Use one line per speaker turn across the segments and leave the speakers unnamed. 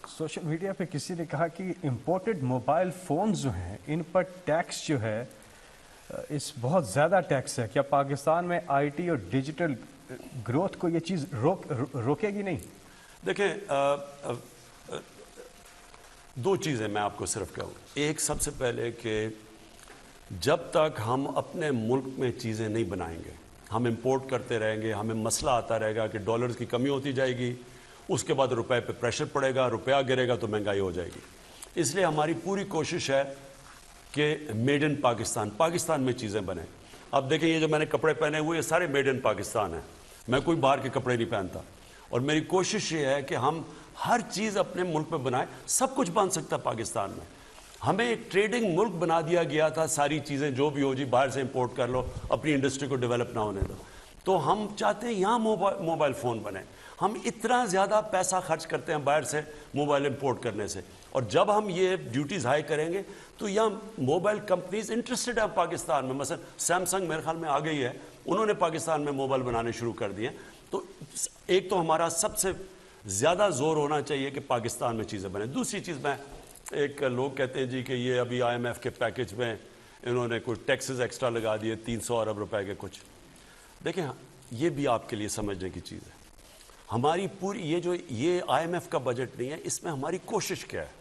Social media پہ کسی نے کہا کہ امپورٹڈ موبائل فونز جو ہیں ان پر ٹیکس جو ہے اس بہت زیادہ ٹیکس ہے. کیا پاکستان میں آئی ٹی اور ڈیجیٹل گروتھ کو یہ چیز روکے گی نہیں؟
دیکھیں دو چیزیں میں آپ کو صرف کہوں. ایک سب سے پہلے کہ جب تک ہم اپنے ملک میں چیزیں نہیں بنائیں گے, ہم امپورٹ کرتے رہیں گے, ہمیں مسئلہ آتا رہے گا کہ ڈالرز کی کمی ہوتی جائے گی, اس کے بعد روپے پہ پریشر پڑے گا, روپیہ گرے گا تو مہنگائی ہو جائے گی. اس لیے ہماری پوری کوشش ہے کہ میڈ ان پاکستان میں چیزیں بنیں. اب دیکھیں یہ جو میں نے کپڑے پہنے ہوئے یہ سارے میڈ ان پاکستان ہیں, میں کوئی باہر کے کپڑے نہیں پہنتا. اور میری کوشش یہ ہے کہ ہم ہر چیز اپنے ملک میں بنائیں. سب کچھ بن سکتا ہے پاکستان میں. ہمیں ایک ٹریڈنگ ملک بنا دیا گیا تھا, ساری چیزیں جو بھی ہو جی باہر سے امپورٹ کر لو, اپنی انڈسٹری کو ڈیولپ نہ ہونے دو. تو ہم چاہتے ہیں یہاں موبائل فون بنے. ہم اتنا زیادہ پیسہ خرچ کرتے ہیں باہر سے موبائل امپورٹ کرنے سے, اور جب ہم یہ ڈیوٹیز ہائی کریں گے تو یہاں موبائل کمپنیز انٹرسٹڈ ہیں پاکستان میں. مثلا سیمسنگ میرے خیال میں آ گئی ہے, انہوں نے پاکستان میں موبائل بنانے شروع کر دیے. تو ایک تو ہمارا سب سے زیادہ زور ہونا چاہیے کہ پاکستان میں چیزیں بنیں. دوسری چیز میں ایک لوگ کہتے ہیں جی کہ یہ ابھی آئی ایم ایف کے پیکج میں انہوں نے کچھ ٹیکسز ایکسٹرا لگا دیے 300 ارب روپے کے کچھ. دیکھیں یہ بھی آپ کے لیے سمجھنے کی چیز ہے. ہماری پوری یہ آئی ایم ایف کا بجٹ نہیں ہے, اس میں ہماری کوشش کیا ہے.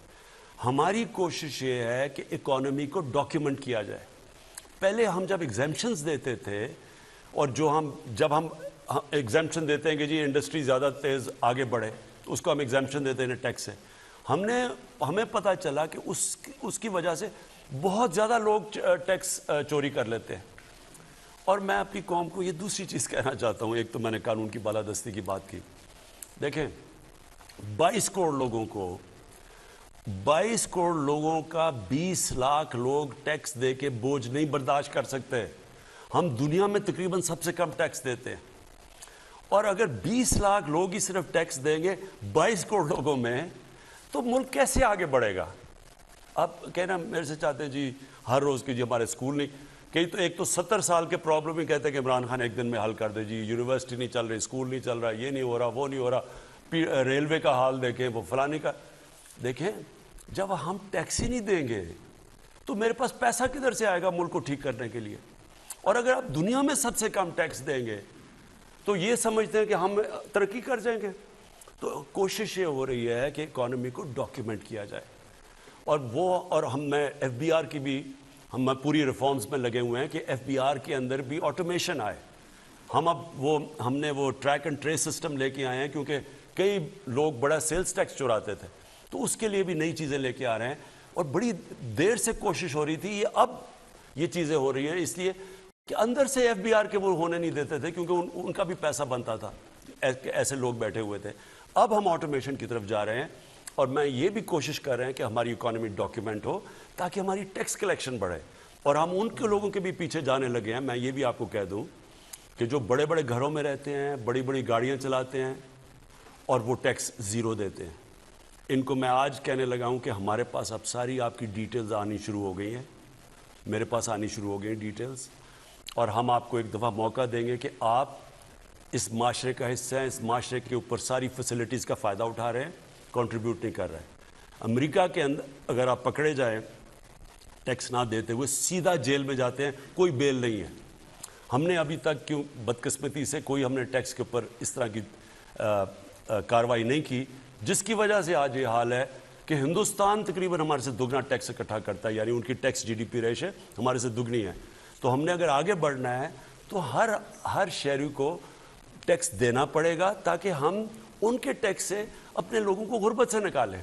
ہماری کوشش یہ ہے کہ اکانومی کو ڈاکیومنٹ کیا جائے. پہلے ہم جب ایگزیمپشنز دیتے تھے, اور جب ہم ایگزیمپشن دیتے ہیں کہ جی انڈسٹری زیادہ تیز آگے بڑھے تو اس کو ہم ایگزیمپشن دیتے ہیں ٹیکس سے, ہمیں پتہ چلا کہ اس کی وجہ سے بہت زیادہ لوگ ٹیکس چوری کر لیتے ہیں. اور میں اپنی قوم کو یہ دوسری چیز کہنا چاہتا ہوں. ایک تو میں نے قانون کی بالادستی کی بات کی. دیکھیں 22 کروڑ لوگوں کا 20 لاکھ لوگ ٹیکس دے کے بوجھ نہیں برداشت کر سکتے. ہم دنیا میں تقریباً سب سے کم ٹیکس دیتے ہیں, اور اگر 20 لاکھ لوگ ہی صرف ٹیکس دیں گے 22 کروڑ لوگوں میں تو ملک کیسے آگے بڑھے گا؟ اب کہنا میرے سے چاہتے ہیں جی ہر روز کی جی ہمارے اسکول نہیں, کئی تو ایک تو 70 سال کے پرابلم ہی کہتے ہیں کہ عمران خان ایک دن میں حل کر دے. جی یونیورسٹی نہیں چل رہی, اسکول نہیں چل رہا, یہ نہیں ہو رہا, وہ نہیں ہو رہا, ریلوے کا حال دیکھیں, وہ فلانی کا. دیکھیں جب ہم ٹیکس ہی نہیں دیں گے تو میرے پاس پیسہ کدھر سے آئے گا ملک کو ٹھیک کرنے کے لیے؟ اور اگر آپ دنیا میں سب سے کم ٹیکس دیں گے تو یہ سمجھتے ہیں کہ ہم ترقی کر جائیں گے. تو کوشش یہ ہو رہی ہے کہ اکانومی کو ڈاکیومنٹ کیا جائے. اور میں ایف بی آر کی بھی ہم پوری ریفارمز میں لگے ہوئے ہیں کہ ایف بی آر کے اندر بھی آٹومیشن آئے. ہم نے وہ ٹریک اینڈ ٹریس سسٹم لے کے آئے ہیں, کیونکہ کئی لوگ بڑا سیلز ٹیکس چراتے تھے, تو اس کے لیے بھی نئی چیزیں لے کے آ رہے ہیں. اور بڑی دیر سے کوشش ہو رہی تھی, اب یہ چیزیں ہو رہی ہیں اس لیے کہ اندر سے ایف بی آر کے وہ ہونے نہیں دیتے تھے, کیونکہ ان کا بھی پیسہ بنتا تھا, ایسے لوگ بیٹھے ہوئے تھے. اب ہم آٹومیشن کی طرف جا رہے ہیں, اور میں یہ بھی کوشش کر رہے ہیں کہ ہماری اکانومی ڈاکیومنٹ ہو تاکہ ہماری ٹیکس کلیکشن بڑھے. اور ہم ان کے لوگوں کے بھی پیچھے جانے لگے ہیں. میں یہ بھی آپ کو کہہ دوں کہ جو بڑے بڑے گھروں میں رہتے ہیں, بڑی بڑی گاڑیاں چلاتے ہیں, اور وہ ٹیکس زیرو دیتے ہیں, ان کو میں آج کہنے لگا ہوں کہ ہمارے پاس اب ساری آپ کی ڈیٹیلز آنی شروع ہو گئی ہیں, میرے پاس آنی شروع ہو گئی ہیں ڈیٹیلز, اور ہم آپ کو ایک دفعہ موقع دیں گے کہ آپ اس معاشرے کا حصہ ہیں, اس معاشرے کے اوپر ساری فیسلٹیز کا فائدہ اٹھا رہے ہیں, کنٹریبیوٹ نہیں کر رہے ہیں. امریکہ کے اندر اگر آپ پکڑے جائیں ٹیکس نہ دیتے ہوئے سیدھا جیل میں جاتے ہیں, کوئی بیل نہیں ہے. ہم نے ابھی تک کیوں بدقسمتی سے کوئی ہم نے ٹیکس کے اوپر اس طرح کی کارروائی نہیں کی, جس کی وجہ سے آج یہ حال ہے کہ ہندوستان تقریباً ہمارے سے دگنا ٹیکس اکٹھا کرتا ہے, یعنی ان کی tax G D P ratio ہمارے سے دگنی ہے. تو ہم نے اگر آگے بڑھنا ہے تو ہر شہری کو ٹیکس دینا پڑے گا, تاکہ ہم ان کے ٹیکس سے اپنے لوگوں کو غربت سے نکالیں.